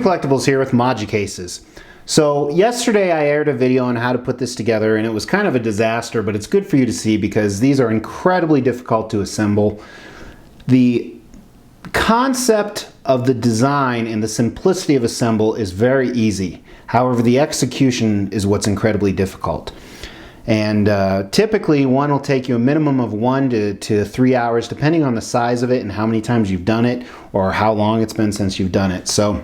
Collectibles here with Maji Cases. So yesterday I aired a video on how to put this together, and it was kind of a disaster, but it's good for you to see because these are incredibly difficult to assemble. The concept of the design and the simplicity of assemble is very easy. However, the execution is what's incredibly difficult. And typically one will take you a minimum of 1 to 3 hours depending on the size of it and how many times you've done it or how long it's been since you've done it. So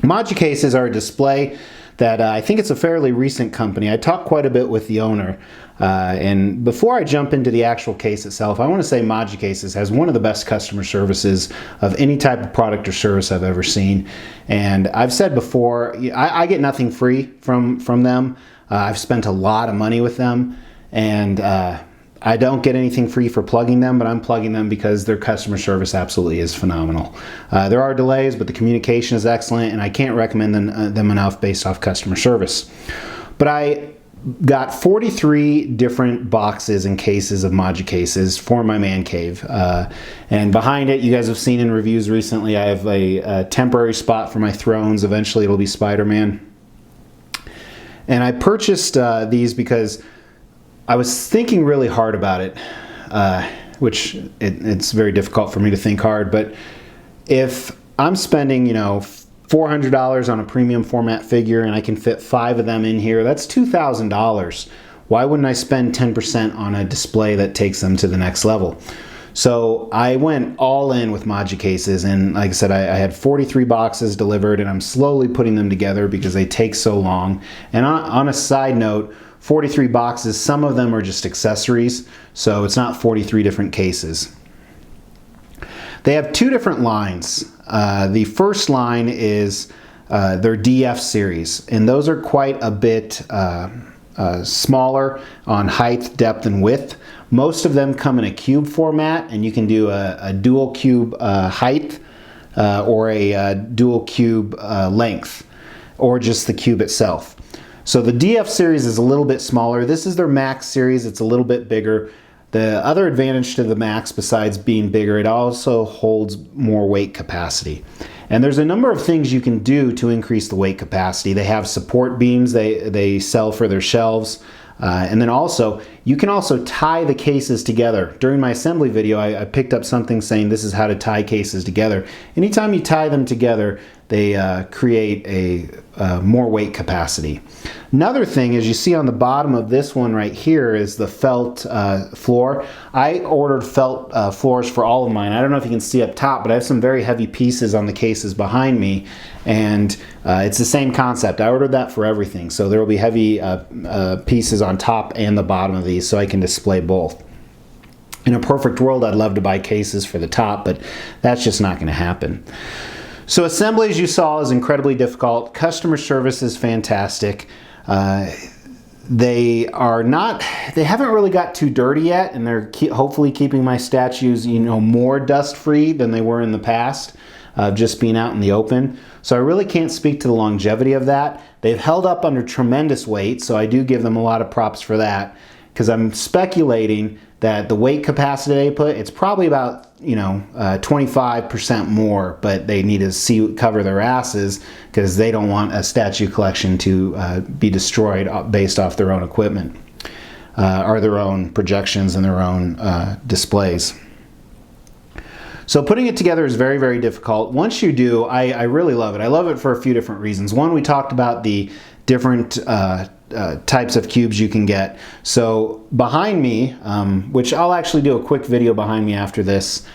Maji Cases are a display that I think it's a fairly recent company. I talked quite a bit with the owner, and before I jump into the actual case itself, I want to say Maji Cases has one of the best customer services of any type of product or service I've ever seen. And I've said before, I get nothing free from them. I've spent a lot of money with them, and I don't get anything free for plugging them, but I'm plugging them because their customer service absolutely is phenomenal. There are delays, but the communication is excellent, and I can't recommend them enough based off customer service. But I got 43 different boxes and cases of Maji Cases for my man cave. And behind it, you guys have seen in reviews recently, I have a temporary spot for my thrones. Eventually it'll be Spider-Man. And I purchased these because I was thinking really hard about it, which it's very difficult for me to think hard, but if I'm spending, $400 on a premium format figure and I can fit 5 of them in here, that's $2,000. Why wouldn't I spend 10% on a display that takes them to the next level? So I went all in with Maji Cases, and like I said, I had 43 boxes delivered, and I'm slowly putting them together because they take so long. And on a side note, 43 boxes, some of them are just accessories, so it's not 43 different cases. They have 2 different lines. The first line is their DF series, and those are quite a bit smaller on height, depth, and width. Most of them come in a cube format, and you can do a dual cube height or a dual cube length, or just the cube itself. So the DF series is a little bit smaller. This is their Max series. It's a little bit bigger. The other advantage to the Max, besides being bigger, it also holds more weight capacity. And there's a number of things you can do to increase the weight capacity. They have support beams they sell for their shelves. And then also, you can also tie the cases together. During my assembly video, I picked up something saying this is how to tie cases together. Anytime you tie them together, they create a more weight capacity. Another thing is, you see on the bottom of this one right here is the felt floor. I ordered felt floors for all of mine. I don't know if you can see up top, but I have some very heavy pieces on the cases behind me, and it's the same concept. I ordered that for everything, so there will be heavy pieces on top and the bottom of these, so I can display both. In a perfect world, I'd love to buy cases for the top, but that's just not going to happen. So assembly, as you saw, is incredibly difficult. Customer service is fantastic. They haven't really got too dirty yet, and they're hopefully keeping my statues, more dust-free than they were in the past, just being out in the open. So I really can't speak to the longevity of that. They've held up under tremendous weight, so I do give them a lot of props for that, because I'm speculating that the weight capacity they put, it's probably about 25% more, but they need to cover their asses because they don't want a statue collection to be destroyed based off their own equipment or their own projections and their own displays. So putting it together is very, very difficult. Once you do, I really love it. I love it for a few different reasons. One, we talked about the different types of cubes you can get. So behind me, which I'll actually do a quick video behind me after this,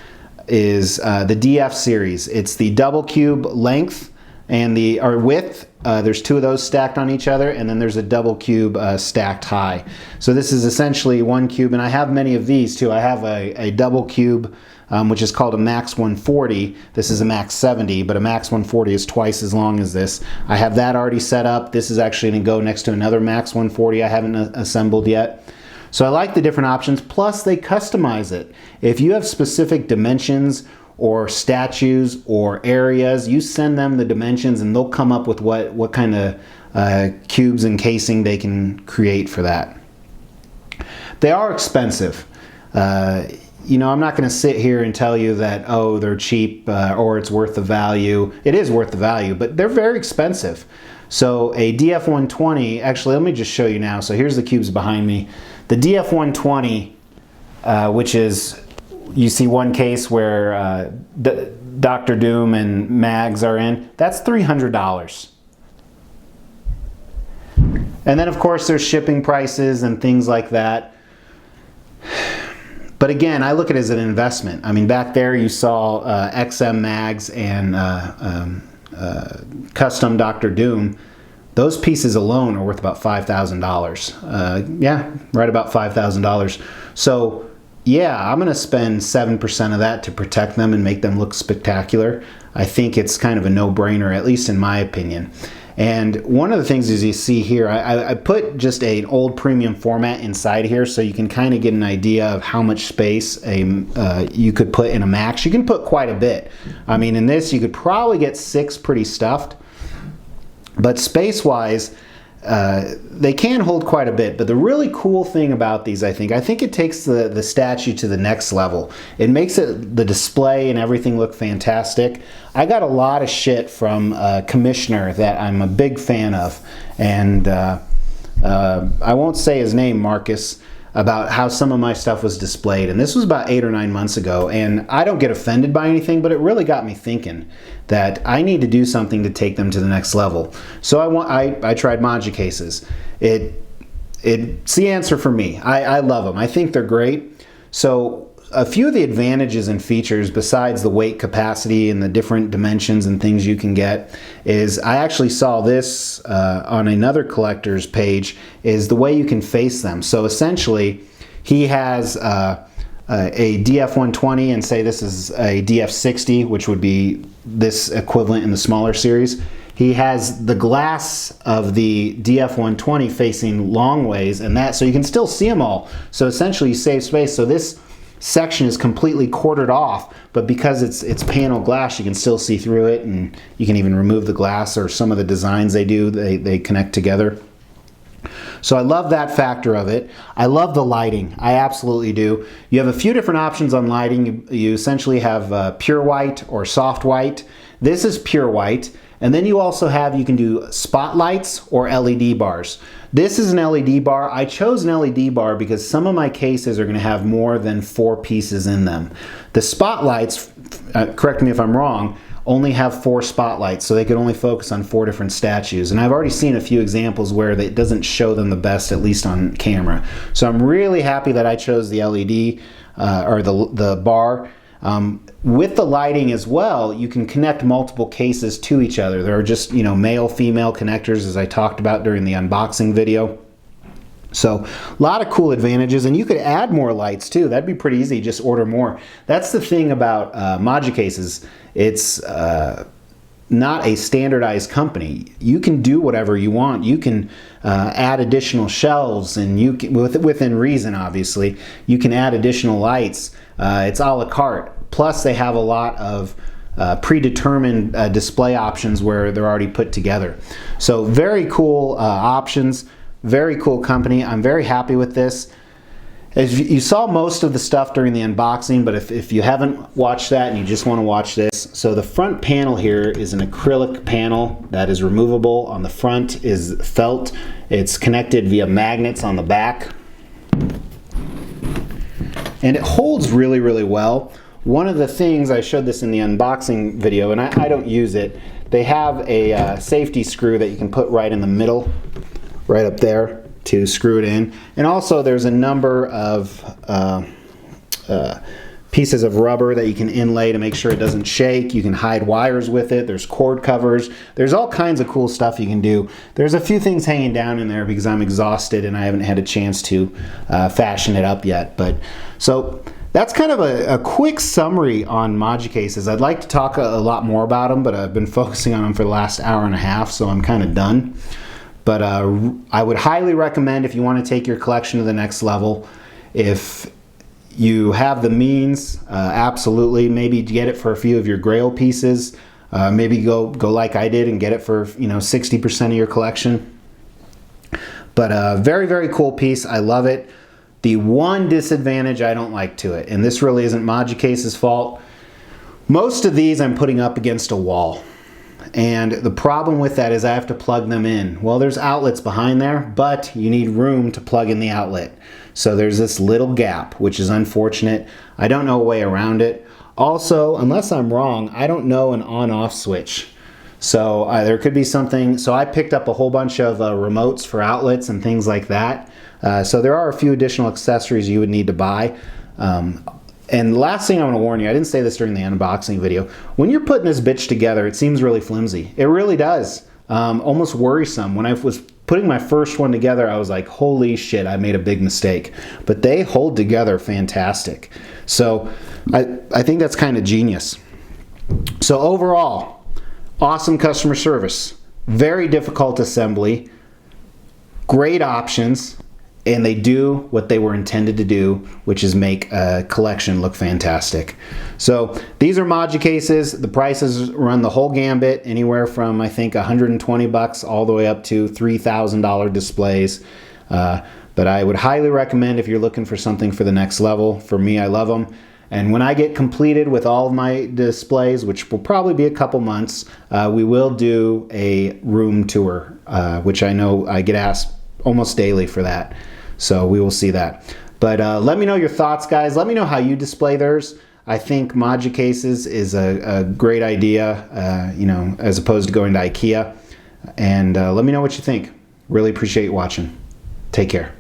is the DF series. It's the double cube length and or width. There's 2 of those stacked on each other, and then there's a double cube stacked high. So this is essentially 1 cube, and I have many of these too. I have a double cube, which is called a Max 140. This is a Max 70, but a Max 140 is twice as long as this. I have that already set up. This is actually going to go next to another Max 140 I haven't assembled yet. So I like the different options, plus they customize it. If you have specific dimensions or statues or areas, you send them the dimensions and they'll come up with what kind of cubes and casing they can create for that. They are expensive. you know, I'm not going to sit here and tell you that, oh, they're cheap or it's worth the value. It is worth the value, but they're very expensive. So a DF120, actually, let me just show you now. So here's the cubes behind me. The DF120, which is, you see one case where Dr. Doom and Mags are in, that's $300. And then, of course, there's shipping prices and things like that. But again, I look at it as an investment. I mean, back there you saw XM Mags and custom Dr. Doom. Those pieces alone are worth about $5,000. Yeah, right about $5,000. So yeah, I'm going to spend 7% of that to protect them and make them look spectacular. I think it's kind of a no-brainer, at least in my opinion. And one of the things is you see here, I put just an old premium format inside here so you can kind of get an idea of how much space you could put in a Max. You can put quite a bit. I mean, in this you could probably get 6 pretty stuffed, but space-wise, they can hold quite a bit. But the really cool thing about these, I think it takes the statue to the next level. It makes the display and everything look fantastic. I got a lot of shit from a commissioner that I'm a big fan of, and I won't say his name, Marcus, about how some of my stuff was displayed. And this was about 8 or 9 months ago, and I don't get offended by anything, but it really got me thinking that I need to do something to take them to the next level. So I tried Maji Cases. It's the answer for me. I love them. I think they're great. So a few of the advantages and features besides the weight capacity and the different dimensions and things you can get is, I actually saw this on another collector's page, is the way you can face them. So essentially he has a DF120 and say this is a DF60, which would be this equivalent in the smaller series. He has the glass of the DF120 facing long ways, and that, so you can still see them all. So essentially you save space. So this section is completely quartered off, but because it's panel glass, you can still see through it, and you can even remove the glass, or some of the designs they connect together. So I love that factor of it. I love the lighting. I absolutely do. You have a few different options on lighting. You essentially have pure white or soft white. This is pure white. And then you also have, you can do spotlights or LED bars. This is an LED bar. I chose an LED bar because some of my cases are going to have more than 4 pieces in them. The spotlights, correct me if I'm wrong, only have 4 spotlights, so they could only focus on 4 different statues. And I've already seen a few examples where it doesn't show them the best, at least on camera. So I'm really happy that I chose the LED or the bar. With the lighting as well, you can connect multiple cases to each other. There are just, you know, male-female connectors, as I talked about during the unboxing video. So a lot of cool advantages, and you could add more lights too. That'd be pretty easy, just order more. That's the thing about Maji Cases. It's not a standardized company. You can do whatever you want. You can add additional shelves, and you can, within reason, obviously, you can add additional lights. It's a la carte. Plus, they have a lot of predetermined display options where they're already put together. So very cool options, very cool company. I'm very happy with this. As you saw most of the stuff during the unboxing, but if you haven't watched that and you just want to watch this, so the front panel here is an acrylic panel that is removable. On the front is felt. It's connected via magnets on the back. And it holds really, really well. One of the things, I showed this in the unboxing video, and I don't use it, they have a safety screw that you can put right in the middle, right up there, to screw it in. And also there's a number of pieces of rubber that you can inlay to make sure it doesn't shake. You can hide wires with it. There's cord covers. There's all kinds of cool stuff you can do. There's a few things hanging down in there because I'm exhausted and I haven't had a chance to fashion it up yet. But so that's kind of a quick summary on Maji Cases. I'd like to talk a lot more about them, but I've been focusing on them for the last hour and a half, so I'm kind of done. But I would highly recommend, if you want to take your collection to the next level, if you have the means, absolutely, maybe get it for a few of your grail pieces. Maybe go like I did and get it for 60% of your collection. But very, very cool piece. I love it. The one disadvantage I don't like to it, and this really isn't Maji Case's fault, most of these I'm putting up against a wall. And the problem with that is I have to plug them in. Well, there's outlets behind there, but you need room to plug in the outlet. So there's this little gap, which is unfortunate. I don't know a way around it. Also, unless I'm wrong, I don't know an on-off switch. So there could be something. So I picked up a whole bunch of remotes for outlets and things like that. So there are a few additional accessories you would need to buy. And last thing I want to warn you, I didn't say this during the unboxing video, when you're putting this bitch together, it seems really flimsy. It really does. Almost worrisome. When I was putting my first one together, I was like, holy shit, I made a big mistake. But they hold together fantastic. So I think that's kind of genius. So overall, awesome customer service. Very difficult assembly. Great options. And they do what they were intended to do, which is make a collection look fantastic. So these are Maji Cases. The prices run the whole gambit, anywhere from I think 120 bucks all the way up to $3,000 displays. But I would highly recommend if you're looking for something for the next level. For me, I love them. And when I get completed with all of my displays, which will probably be a couple months, we will do a room tour, which I know I get asked almost daily for that. So we will see that. But let me know your thoughts, guys. Let me know how you display theirs. I think Maji Cases is a great idea, you know, as opposed to going to IKEA. And let me know what you think. Really appreciate you watching. Take care.